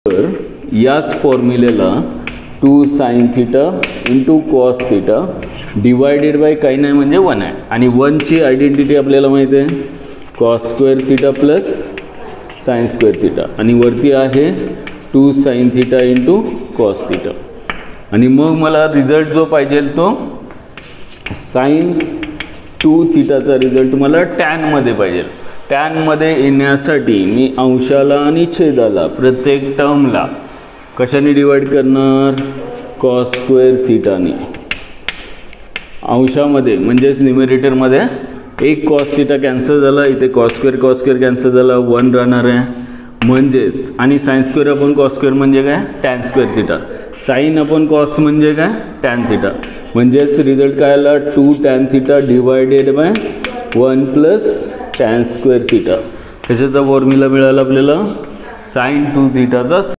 तर याच फॉर्म्युलेला 2 sin theta into cos theta divided bye काही नाही म्हणजे 1 आहे. आणि 1 ची आयडेंटिटी आपल्याला माहिती आहे, cos square theta plus sine square theta, आणि वरती आहे 2 sin theta into cos theta. आणि मग मला रिझल्ट जो पाहिजे तो साइन 2 थिटाचा रिझल्ट मला टॅनमध्ये पाहिजे. टॅनमध्ये येण्यासाठी मी अंशाला आणि छेदाला प्रत्येक टर्मला कशाने डिवाइड करणार, कॉस स्क्वेअर थिटाने. अंशामध्ये म्हणजेच न्यूमरेटरमध्ये एक कॉस थिटा कॅन्सल झाला, इथे कॉस स्क्वेअर कॅन्सल झाला, 1 राहणार आहे. म्हणजेच आणि sine square upon cos square म्हणजे काय, tan square theta. Sine upon cos म्हणजे काय, टॅन थिटा. म्हणजेच रिझल्ट काय आला, 2 tan theta divided by 1 plus tan square theta. कशाचा फॉर्म्युला मिळाला आपल्याला, साइन 2 थिटाचा